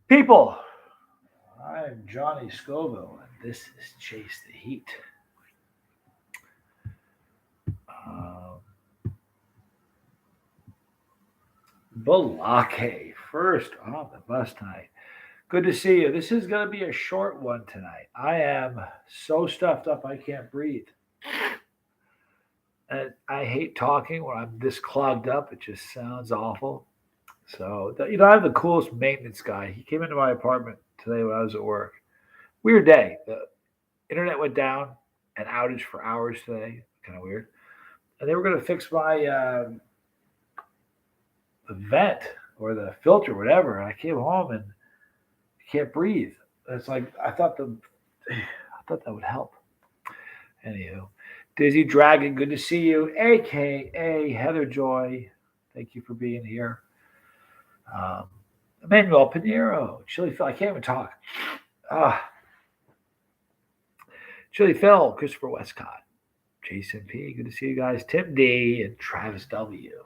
People, I'm Johnny Scoville, and this is Chase the Heat. Um, Balake, first on the bus tonight. Good to see you. This is going to be a short one tonight. I am so stuffed up I can't breathe. And I hate talking when I'm this clogged up. It just sounds awful. So, I have the coolest maintenance guy. He came into my apartment today when I was at work. Weird day. The internet went down, an outage for hours today. Kind of weird. And they were going to fix my the vent or the filter, whatever. And I came home and I can't breathe. It's like I thought that would help. Anywho, Dizzy Dragon, good to see you. AKA Heather Joy, thank you for being here. Um, Emmanuel Pinheiro, Chili Phil, I can't even talk. Ah, Chili Phil, Christopher Westcott, Jason P, good to see you guys. Tim D and Travis W.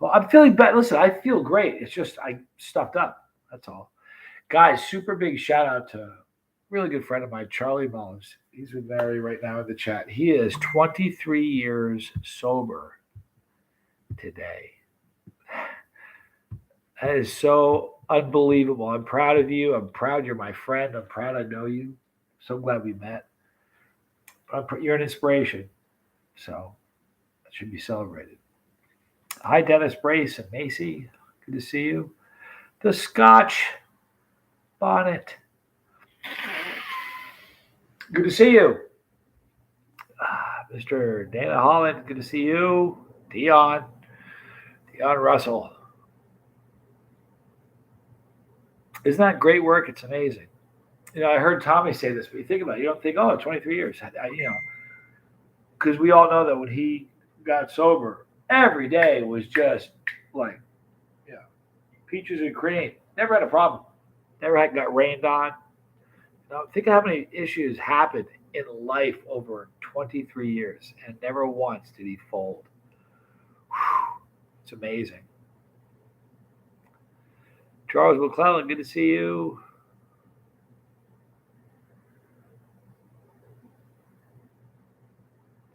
Well, I'm feeling better. Listen, I feel great. It's just I stuffed up. That's all. Guys, super big shout out to a really good friend of mine, Charlie Mullins. He's with Mary right now in the chat. He is 23 years sober today. That is so unbelievable. I'm proud of you. I'm proud you're my friend. I'm proud I know you. So glad we met. You're an inspiration. So that should be celebrated. Hi, Dennis Brace and Macy. Good to see you. The Scotch Bonnet. Good to see you. Mr. Dana Holland, good to see you. Dion Russell. Isn't that great work? It's amazing. I heard Tommy say this, but you think about it, you don't think, 23 years. Because we all know that when he got sober, every day was just like, you know, peaches and cream. Never had a problem. Never got rained on. Think of how many issues happened in life over 23 years, and never once did he fold. Whew, it's amazing. Charles McClellan, good to see you.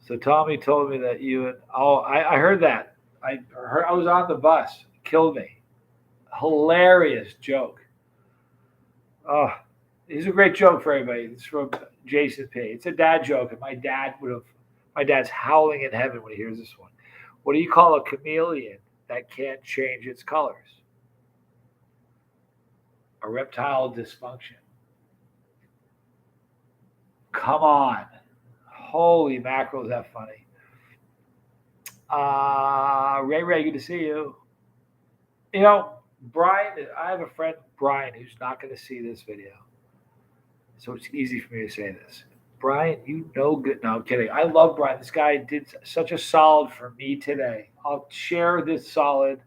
So Tommy told me that I heard that. I was on the bus. Killed me. Hilarious joke. Oh, it's a great joke for everybody. It's from Jason P. It's a dad joke, and my dad's howling in heaven when he hears this one. What do you call a chameleon that can't change its colors? Erectile dysfunction. Come on. Holy mackerel, is that funny? Ray, good to see you. Brian, I have a friend, Brian, who's not going to see this video. So it's easy for me to say this. Brian, you know good. No, I'm kidding. I love Brian. This guy did such a solid for me today. I'll share this solid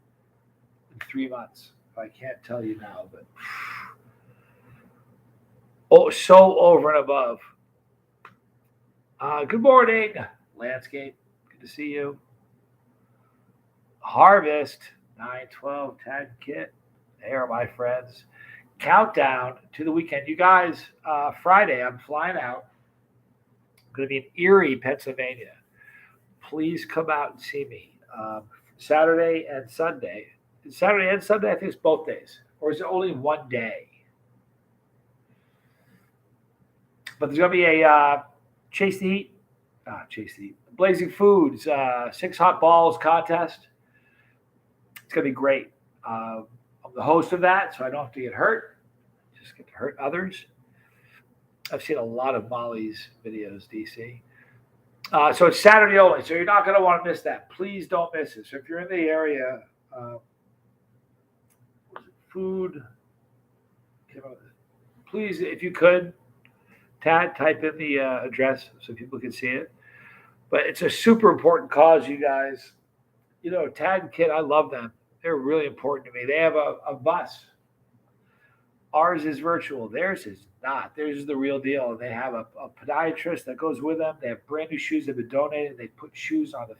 in 3 months. I can't tell you now, but so over and above. Good morning, Landscape. Good to see you. Harvest 912 10 kit. They are my friends. Countdown to the weekend. You guys, Friday, I'm flying out. I'm going to be in Erie, Pennsylvania. Please come out and see me. Saturday and Sunday. Saturday and Sunday, I think it's both days. Or is it only one day? But there's going to be a Chase the Heat. Blazing Foods, 6 hot balls contest. It's going to be great. I'm the host of that, so I don't have to get hurt. Just get to hurt others. I've seen a lot of Molly's videos, DC. So it's Saturday only, so you're not going to want to miss that. Please don't miss it. So if you're in the area, food, please, if you could, type in the address so people can see it. But it's a super important cause, you guys. Tad and Kid, I love them. They're really important to me. They have a bus. Ours is virtual. Theirs is not. Theirs is the real deal. They have a podiatrist that goes with them. They have brand new shoes that have been donated. They put shoes on the.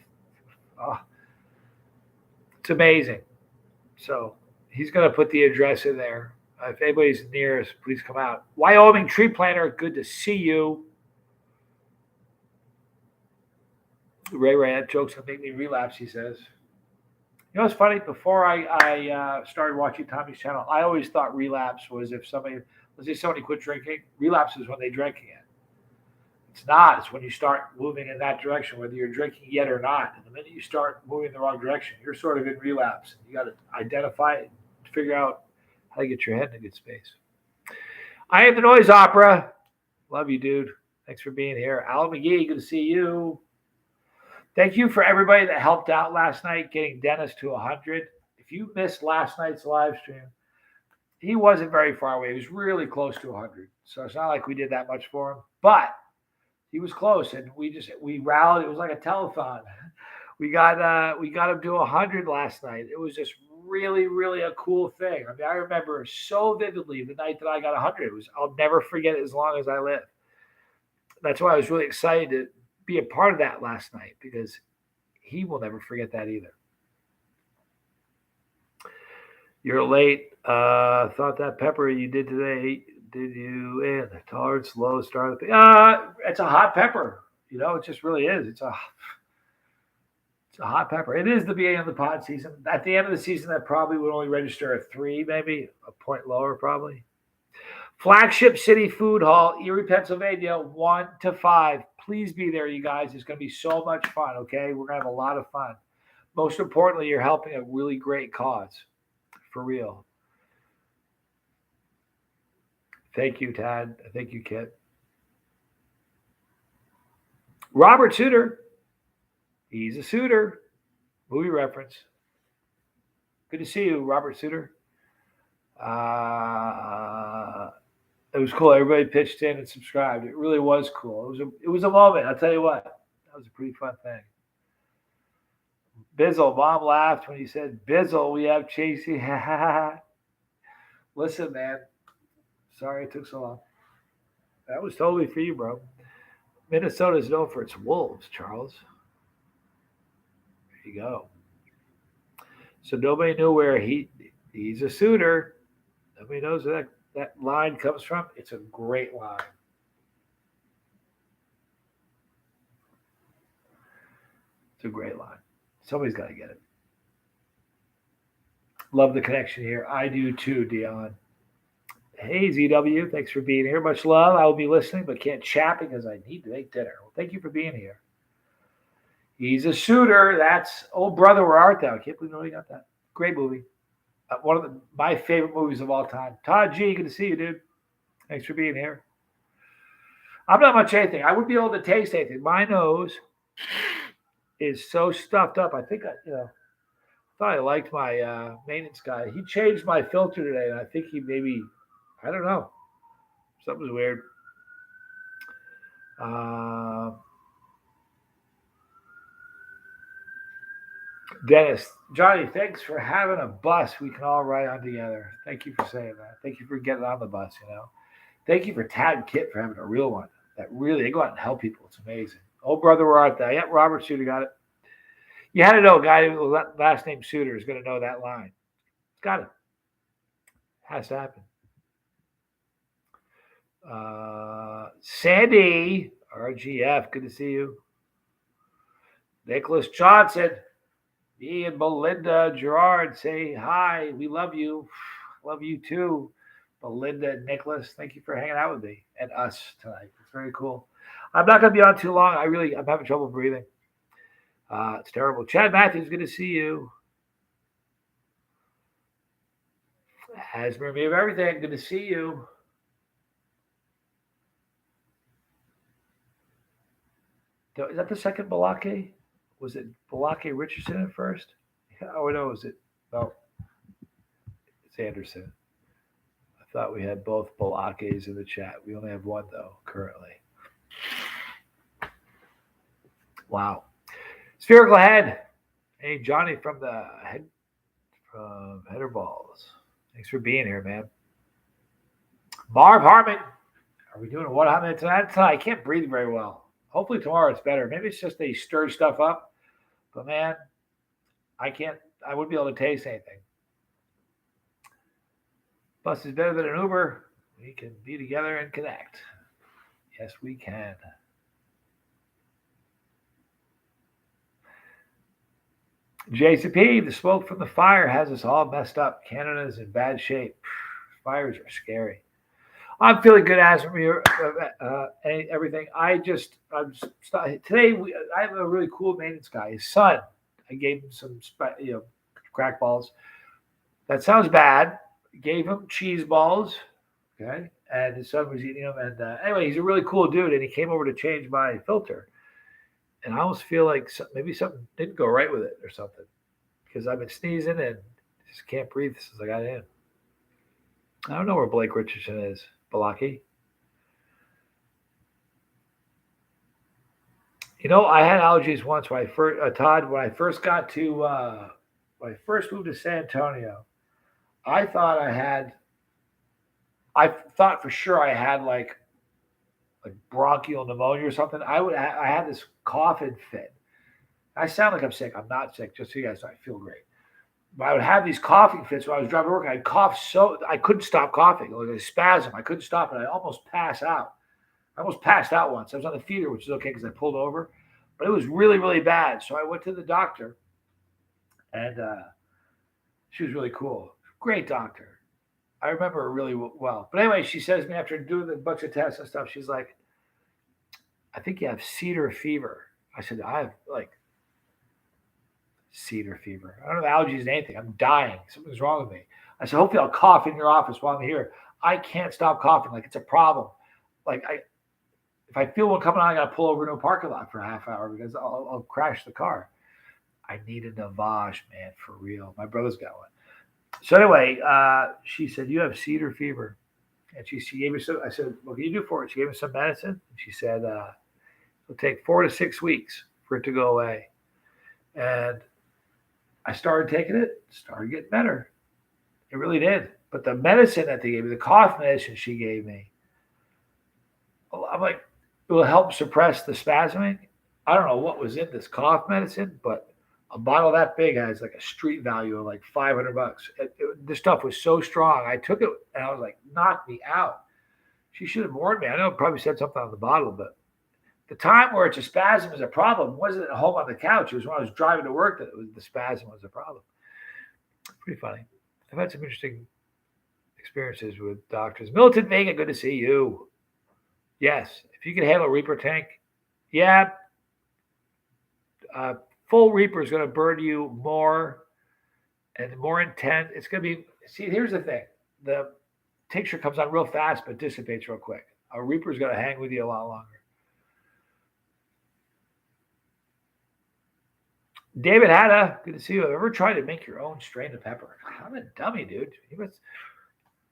It's amazing. So he's going to put the address in there. If anybody's near us, please come out. Wyoming tree planter, good to see you. Ray, that joke's gonna make me relapse, he says. You know what's funny? Before I started watching Tommy's channel, I always thought relapse was if somebody, let's say somebody quit drinking, relapse is when they drink again. It's not. It's when you start moving in that direction, whether you're drinking yet or not. And the minute you start moving in the wrong direction, you're sort of in relapse. You got to identify it, figure out how to get your head in a good space. I am the Noise Opera. Love you, dude. Thanks for being here. Alan McGee, good to see you. Thank you for everybody that helped out last night getting Dennis to 100. If you missed last night's live stream, he wasn't very far away. He was really close to 100. So it's not like we did that much for him. But he was close, and we rallied. It was like a telethon. We got him to 100 last night. It was just really, really a cool thing. I mean, I remember so vividly the night that I got 100. I'll never forget it as long as I live. That's why I was really excited to be a part of that last night, because he will never forget that either. You're late. Thought that pepper you did today. Did you in tolerance low start? It's a hot pepper. You know, it just really is. It's a hot pepper. It is the beginning of the pod season. At the end of the season, that probably would only register at 3, maybe a point lower, probably. Flagship City Food Hall, Erie, Pennsylvania, 1 to 5. Please be there, you guys. It's going to be so much fun. Okay, we're going to have a lot of fun. Most importantly, you're helping a really great cause, for real. Thank you, Tad. Thank you, Kit. Robert Suter. He's a suitor. Movie reference. Good to see you, Robert Suter. It was cool. Everybody pitched in and subscribed. It really was cool. It was a moment. I'll tell you what. That was a pretty fun thing. Bizzle. Mom laughed when he said, Bizzle, we have Chasey. Listen, man. Sorry it took so long. That was totally for you, bro. Minnesota is known for its wolves, Charles. There you go. So nobody knew where he's a suitor. Nobody knows where that line comes from. It's a great line. It's a great line. Somebody's got to get it. Love the connection here. I do too, Dion. Hey, ZW, thanks for being here. Much love. I will be listening, but can't chat because I need to make dinner. Well, thank you for being here. He's a suitor. That's Old Brother, Where Art Thou? I can't believe nobody got that. Great movie. One of my favorite movies of all time. Todd G, good to see you, dude. Thanks for being here. I'm not much anything. I wouldn't be able to taste anything. My nose is so stuffed up. I think I thought I liked my maintenance guy. He changed my filter today, and I think he maybe, I don't know. Something's weird. Dennis, Johnny, thanks for having a bus we can all ride on together. Thank you for saying that. Thank you for getting on the bus, Thank you for Tad and Kit for having a real one. That really, they go out and help people. It's amazing. Oh, brother, where art thou? Yep, Robert Suter got it. You had to know a guy with last name Suter is going to know that line. Got it. Has to happen. Sandy, RGF, good to see you. Nicholas Johnson, me and Belinda Gerard say hi. We love you. Love you too. Belinda and Nicholas, thank you for hanging out with me and us tonight. It's very cool. I'm not going to be on too long. I'm having trouble breathing. It's terrible. Chad Matthews, good to see you. Has me of everything. Good to see you. Is that the second Balake? Was it Balake Richardson at first? Oh, no, was it? No. It's Anderson. I thought we had both Balakes in the chat. We only have one, though, currently. Wow. Spherical Head. Hey, Johnny from Header Balls. Thanks for being here, man. Marv Harmon. Are we doing a what happened tonight? I can't breathe very well. Hopefully tomorrow it's better. Maybe it's just they stir stuff up. But, man, I wouldn't be able to taste anything. Bus is better than an Uber. We can be together and connect. Yes, we can. JCP, the smoke from the fire has us all messed up. Canada is in bad shape. Fires are scary. I'm feeling good as from your everything. Today. I have a really cool maintenance guy. His son. I gave him some crack balls. That sounds bad. Gave him cheese balls. Okay, and his son was eating them. And anyway, he's a really cool dude, and he came over to change my filter. And I almost feel like maybe something didn't go right with it or something because I've been sneezing and just can't breathe since I got in. I don't know where Blake Richardson is. Balaki. I had allergies once when I first, Todd, when I first got to, when I first moved to San Antonio, I thought I thought for sure I had like bronchial pneumonia or something. I had this coughing fit. I sound like I'm sick. I'm not sick, just so you guys know. I feel great. But I would have these coughing fits when I was driving to work. I'd cough so I couldn't stop coughing. Like a spasm. I couldn't stop it. I almost pass out. I almost passed out once. I was on the feeder, which is okay because I pulled over, but it was really, really bad. So I went to the doctor, and she was really cool. Great doctor. I remember her really well. But anyway, she says to me after doing a bunch of tests and stuff, she's like, I think you have cedar fever. I said, I have like cedar fever. I don't have allergies to anything. I'm dying. Something's wrong with me. I said, hopefully I'll cough in your office while I'm here. I can't stop coughing. Like it's a problem. Like if I feel one coming on, I got to pull over to a parking lot for a half hour because I'll crash the car. I need a Navage, man, for real. My brother's got one. So anyway, she said, you have cedar fever. And she gave me some, I said, what can you do for it? She gave me some medicine. And she said, it'll take 4 to 6 weeks for it to go away. And I started taking it, started getting better. It really did. But the medicine that they gave me, the cough medicine she gave me, I'm like, it will help suppress the spasming. I don't know what was in this cough medicine, but a bottle that big has like a street value of like $500. This stuff was so strong. I took it and I was like, knocked me out. She should have warned me. I know it probably said something on the bottle, but the time where it's a spasm is a problem wasn't at home on the couch. It was when I was driving to work that the spasm was a problem. Pretty funny. I've had some interesting experiences with doctors. Militant Vega, good to see you. Yes, if you can handle a Reaper tank, yeah, full Reaper is going to burn you more and more intense. It's going to be, see, here's the thing. The tincture comes on real fast, but dissipates real quick. A Reaper is going to hang with you a lot longer. David Hatta, good to see you. Have you ever tried to make your own strain of pepper? I'm a dummy, dude.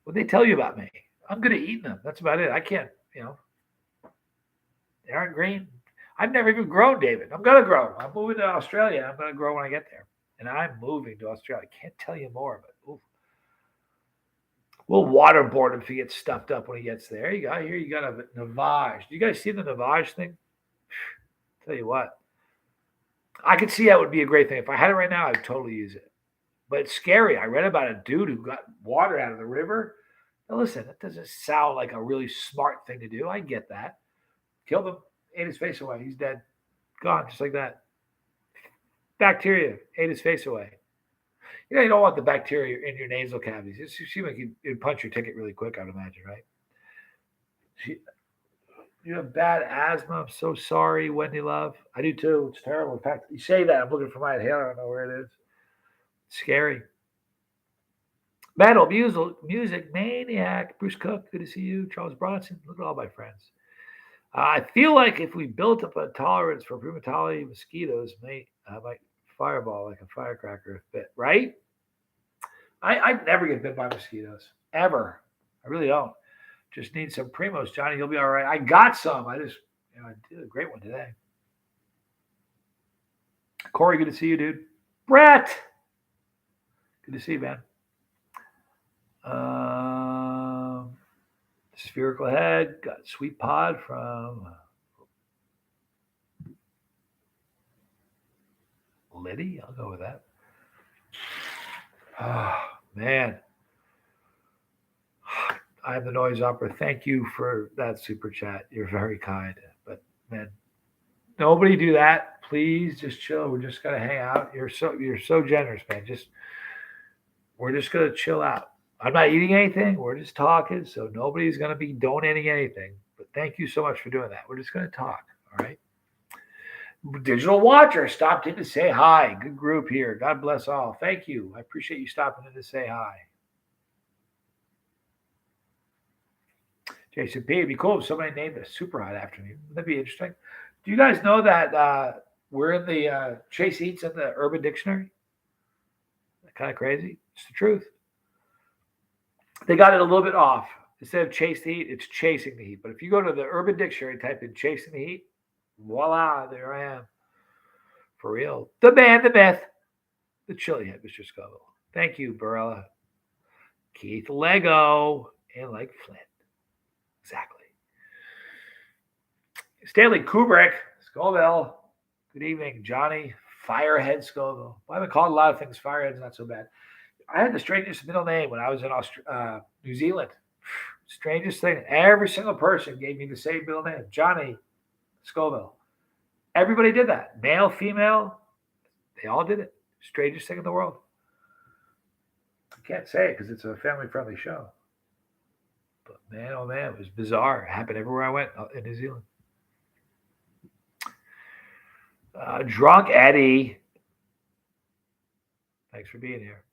What they tell you about me? I'm good at eating them. That's about it. I can't, they aren't green. I've never even grown, David. I'm going to grow. I'm moving to Australia. I'm going to grow when I get there. And I'm moving to Australia. I can't tell you more, but oof. We'll waterboard him if he gets stuffed up when he gets there. You got here. You got a Navage. Do you guys see the Navage thing? Tell you what, I could see that would be a great thing. If I had it right now, I'd totally use it. But it's scary. I read about a dude who got water out of the river. Now listen, that doesn't sound like a really smart thing to do. I get that. Killed him, ate his face away. He's dead. Gone, just like that. Bacteria ate his face away. You don't want the bacteria in your nasal cavities. It seems like you'd punch your ticket really quick, I'd imagine, right? You have bad asthma. I'm so sorry, Wendy Love. I do too. It's terrible. In fact, you say that. I'm looking for my inhaler. I don't know where it is. Scary. Metal, music, maniac. Bruce Cook, good to see you. Charles Bronson, look at all my friends. I feel like if we built up a tolerance for primatology mosquitoes, might fireball like a firecracker fit, right? I never get bit by mosquitoes, ever. I really don't. Just need some primos, Johnny. You'll be all right. I got some. I did a great one today. Corey, good to see you, dude. Brett, good to see you, man. Spherical head, got sweet pod from Liddy. I'll go with that. Oh, man. I am the noise opera. Thank you for that super chat. You're very kind. But man, nobody do that. Please just chill. We're just gonna hang out. You're so generous, man. We're just gonna chill out. I'm not eating anything. We're just talking. So nobody's gonna be donating anything. But thank you so much for doing that. We're just gonna talk. All right. Digital Watcher stopped in to say hi. Good group here. God bless all. Thank you. I appreciate you stopping in to say hi. Jason P. It'd be cool if somebody named a super hot after me. That'd be interesting. Do you guys know that we're in the Chase Eats in the Urban Dictionary? Kind of crazy. It's the truth. They got it a little bit off. Instead of chase the heat, it's chasing the heat. But if you go to the Urban Dictionary, type in chasing the heat, voila, there I am. For real. The man, the myth, the chili head, Mr. Scoville. Thank you, Barella. Keith Lego, and like Flint. Exactly. Stanley Kubrick, Scoville. Good evening, Johnny Firehead Scoville. Well, I've been called a lot of things. Firehead's not so bad. I had the strangest middle name when I was in New Zealand. Strangest thing. Every single person gave me the same middle name, Johnny Scoville. Everybody did that. Male, female, they all did it. Strangest thing in the world. I can't say it because it's a family-friendly show. But man, oh man, it was bizarre. It happened everywhere I went in New Zealand. Drunk Eddie. Thanks for being here.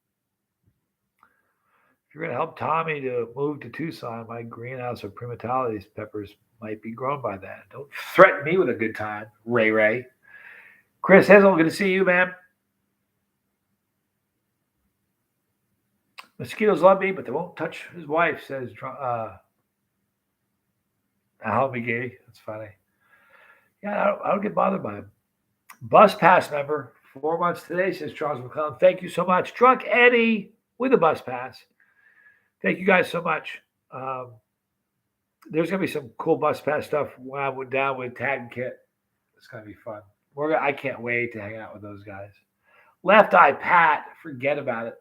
If you're going to help Tommy to move to Tucson, my greenhouse of primatalis peppers might be grown by then. Don't threaten me with a good time, Ray Ray. Chris Hazel, good to see you, man. Mosquitoes love me, but they won't touch his wife, says Al McGee. That's funny. Yeah, I don't get bothered by him. Bus pass member, 4 months today, says Charles McClellan. Thank you so much. Drunk Eddie with a bus pass. Thank you guys so much. There's going to be some cool bus pass stuff when I went down with Tag and Kit. It's going to be fun. I can't wait to hang out with those guys. Left Eye Pat, forget about it.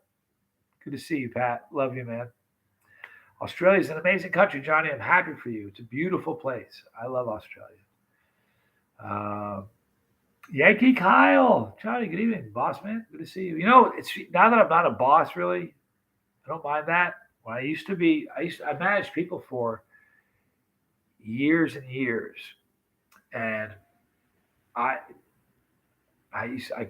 Good to see you, Pat. Love you, man. Australia's an amazing country, Johnny. I'm happy for you. It's a beautiful place. I love Australia. Yankee Kyle. Johnny, good evening, boss man. Good to see you. You know, it's now that I'm not a boss, really, I don't mind that. When I managed people for years and years. And I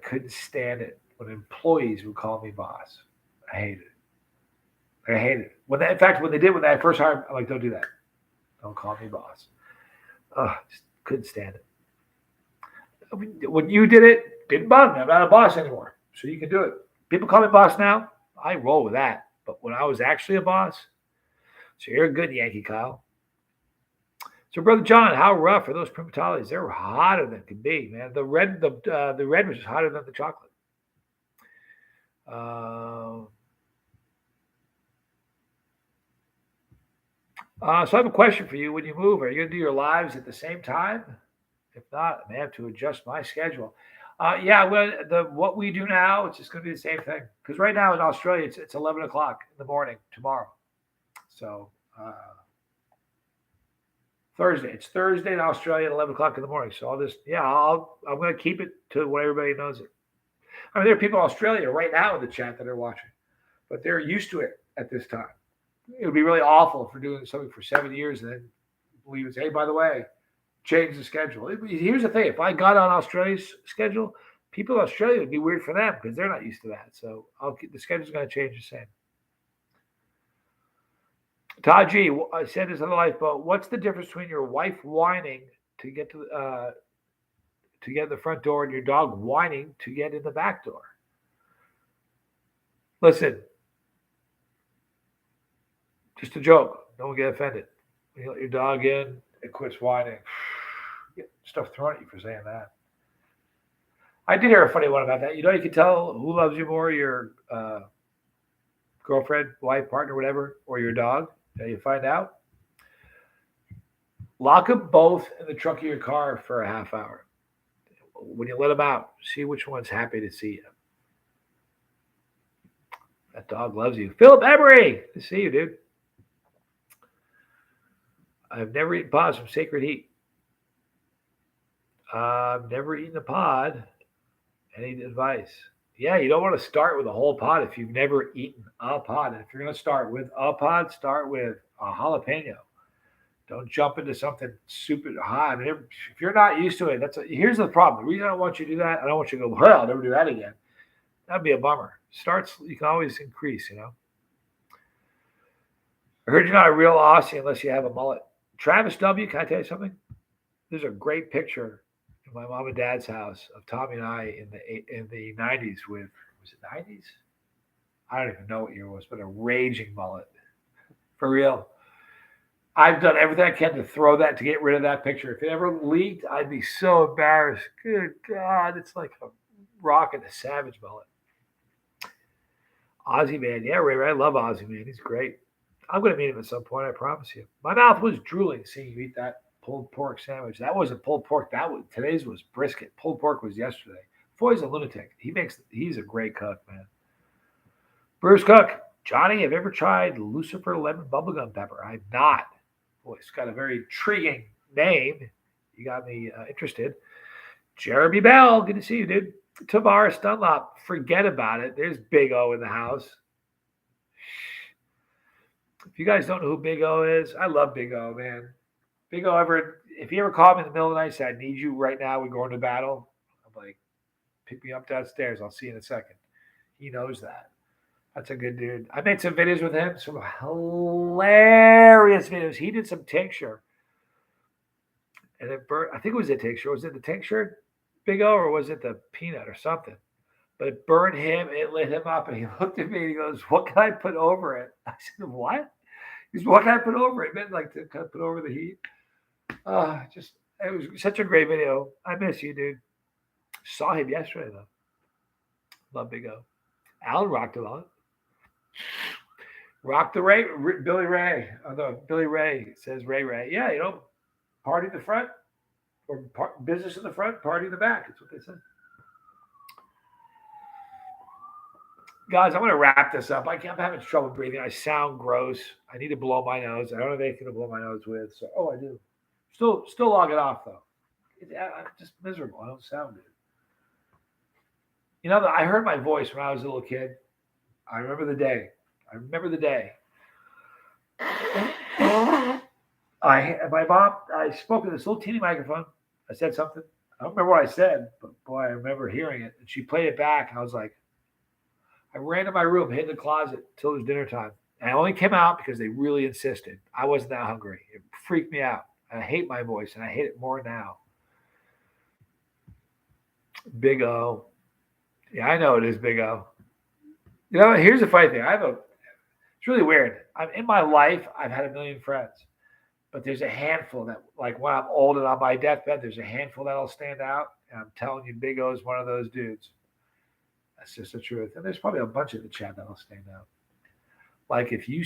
couldn't stand it when employees would call me boss. I hated it. When I first hired, I'm like, don't do that. Don't call me boss. Just couldn't stand it. When you did it, didn't bother me. I'm not a boss anymore. So you can do it. People call me boss now. I roll with that. But when I was actually a boss, so you're good, Yankee Kyle. So, Brother John, how rough are those primatalis? They're hotter than can be, man. The red was hotter than the chocolate. So I have a question for you. When you move, are you going to do your lives at the same time? If not, I may have to adjust my schedule. What we do now, it's just going to be the same thing. Because right now in Australia, it's 11 o'clock in the morning tomorrow. So Thursday. It's Thursday in Australia at 11 o'clock in the morning. So I'm going to keep it to when everybody knows it. I mean, there are people in Australia right now in the chat that are watching, but they're used to it at this time. It would be really awful for doing something for 7 years and then we would say, hey, by the way, change the schedule. Here's the thing. If I got on Australia's schedule, people in Australia would be weird for them because they're not used to that. So the schedule's going to change the same. Todd G, I said this on the lifeboat. What's the difference between your wife whining to get to the front door and your dog whining to get in the back door? Listen, just a joke. Don't get offended. You let your dog in, it quits whining. Get stuff thrown at you for saying that. I did hear a funny one about that. You know, you can tell who loves you more, your girlfriend, wife, partner, whatever, or your dog. You find out. Lock them both in the trunk of your car for a half hour. When you let them out, see which one's happy to see you. That dog loves you. Philip Emery, good to see you, dude. I've never eaten pods from Sacred Heat. I've never eaten a pod. Any advice? Yeah, you don't want to start with a whole pod if you've never eaten a pod. And if you're going to start with a pod, start with a jalapeno. Don't jump into something super hot. I mean, if you're not used to it, here's the problem. The reason I don't want you to do that, I don't want you to go, well, I'll never do that again. That'd be a bummer. Starts, you can always increase, I heard you're not a real Aussie unless you have a mullet. Travis W., can I tell you something? There's a great picture in my mom and dad's house of Tommy and I in the 90s with, was it 90s? I don't even know what year it was, but a raging mullet. For real. I've done everything I can to throw that, to get rid of that picture. If it ever leaked, I'd be so embarrassed. Good God, it's like a rocket, a savage mullet. Aussie man, yeah, Ray, I love Aussie man. He's great. I'm going to meet him at some point, I promise you. My mouth was drooling seeing you eat that pulled pork sandwich. That wasn't pulled pork. Today's was brisket. Pulled pork was yesterday. Foy's a lunatic. He's a great cook, man. Bruce Cook, Johnny, have you ever tried Lucifer lemon bubblegum pepper? I've not. Boy, it's got a very intriguing name. You got me interested. Jeremy Bell, good to see you, dude. Tavares Dunlop, forget about it. There's Big O in the house. If you guys don't know who Big O is, I love Big O, man. Big O if he ever called me in the middle of the night and said, I need you right now, we're going to battle, I'm like, pick me up downstairs. I'll see you in a second. He knows that. That's a good dude. I made some videos with him, some hilarious videos. He did some tincture. And it burnt, I think it was a tincture. Was it the tincture, Big O, or was it the peanut or something? But it burned him, it lit him up, and he looked at me and he goes, what can I put over it? I said, what? He goes, what can I put over it? It meant like to kind of put over the heat. It was such a great video. I miss you, dude. Saw him yesterday, though. Love Big O. Alan rocked a lot. Rock the Ray, Billy Ray. Although Billy Ray says Ray. Yeah, party in the front or business in the front, party in the back. That's what they said. Guys, I'm going to wrap this up. I'm having trouble breathing. I sound gross. I need to blow my nose. I don't have anything to blow my nose with. So, I do. Still log it off, though. I'm just miserable. I don't sound good. I heard my voice when I was a little kid. I remember the day. I spoke in this little teeny microphone. I said something. I don't remember what I said, but boy, I remember hearing it. And she played it back, and I was like, I ran to my room, hid in the closet till it was dinner time. And I only came out because they really insisted. I wasn't that hungry. It freaked me out. I hate my voice, and I hate it more now. Big O. Yeah, I know it is Big O. Here's the funny thing. It's really weird. In my life, I've had a million friends. But there's a handful that, like when I'm old and on my deathbed, there's a handful that'll stand out. And I'm telling you, Big O is one of those dudes. That's just the truth. And there's probably a bunch in the chat that'll stand out. Like if you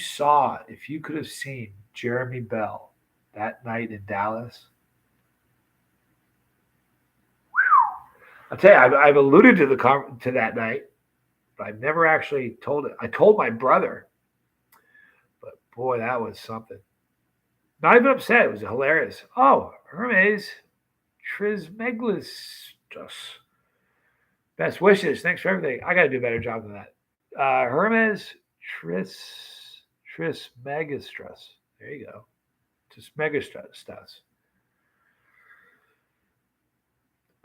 could have seen Jeremy Bell that night in Dallas. I'll tell you, I've alluded to that night, but I've never actually told it. I told my brother, but boy, that was something. Not even upset. It was hilarious. Oh, Hermes Trismegistus. Best wishes. Thanks for everything. I got to do a better job than that. Hermes Trismegistus. There you go. Trismegistus. I'm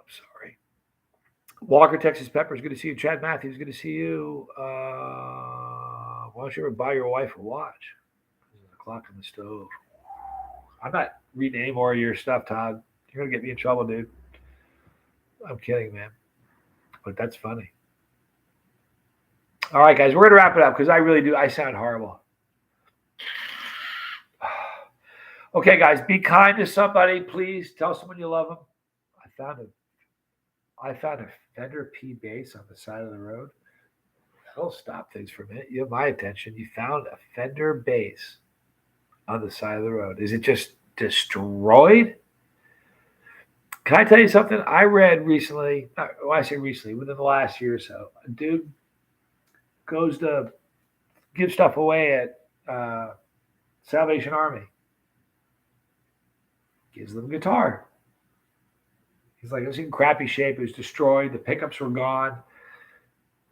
sorry. Walker, Texas Peppers. Good to see you. Chad Matthews. Good to see you. Why don't you ever buy your wife a watch? There's a clock on the stove. I'm not reading any more of your stuff, Todd. You're going to get me in trouble, dude. I'm kidding, man. But that's funny. All right, guys, we're going to wrap it up because I sound horrible. Okay, guys, be kind to somebody. Please tell someone you love them. I found a Fender P bass on the side of the road. That'll stop things for a minute. You have my attention. You found a Fender bass on the side of the road. Is it just destroyed? Can I tell you something? I read recently, I say recently, within the last year or so, a dude goes to give stuff away at Salvation Army. Gives them a guitar. He's like, it was in crappy shape. It was destroyed. The pickups were gone.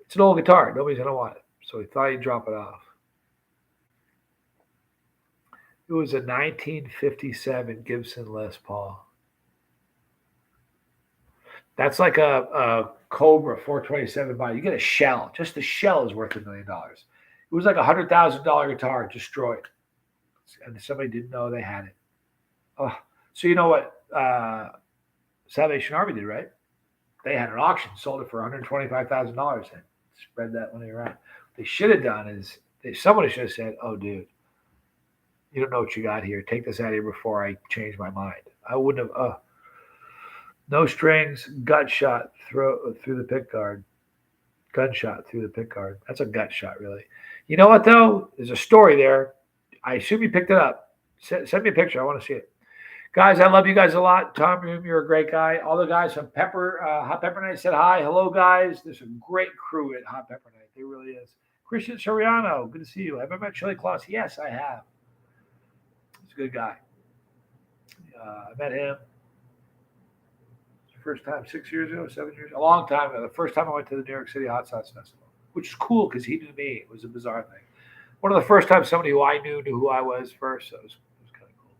It's an old guitar. Nobody's going to want it. So he thought he'd drop it off. It was a 1957 Gibson Les Paul. That's like a Cobra 427 body. You get a shell. Just the shell is worth $1 million. It was like $100,000 guitar destroyed. And somebody didn't know they had it. Oh, so you know what Salvation Army did, right? They had an auction, sold it for $125,000 and spread that money around. What they should have done is somebody should have said, "Oh, dude, you don't know what you got here. Take this out of here before I change my mind." I wouldn't have. No strings, gut shot through the pick guard. Gunshot through the pick guard. That's a gut shot, really. You know what though? There's a story there. I assume you picked it up. Send me a picture. I want to see it. Guys, I love you guys a lot. Tom, you're a great guy. All the guys from Hot Pepper Night said hi. Hello, guys. There's a great crew at Hot Pepper Night. There really is. Christian Soriano, good to see you. Have I met Chili Claus? Yes, I have. He's a good guy. I met him first time 6 years ago, 7 years, a long time ago. The first time I went to the New York City Hot Sauce Festival, which is cool because he knew me. It was a bizarre thing. One of the first times somebody who I knew who I was first. So it was kind of cool.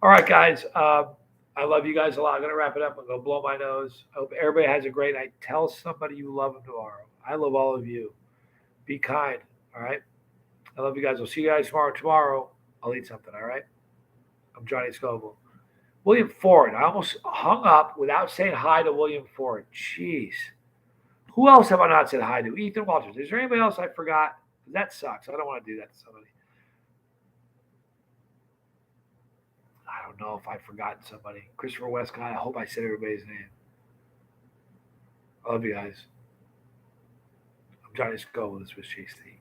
All right, guys. I love you guys a lot. I'm going to wrap it up and go blow my nose. I hope everybody has a great night. Tell somebody you love them tomorrow. I love all of you. Be kind. All right. I love you guys. I'll see you guys tomorrow. Tomorrow, I'll eat something. All right. I'm Johnny Scoble. William Ford. I almost hung up without saying hi to William Ford. Jeez. Who else have I not said hi to? Ethan Walters. Is there anybody else I forgot? That sucks. I don't want to do that to somebody. I don't know if I've forgotten somebody. Christopher Westcott. I hope I said everybody's name. I love you guys. I'm Johnny Scoble. This was Chase T.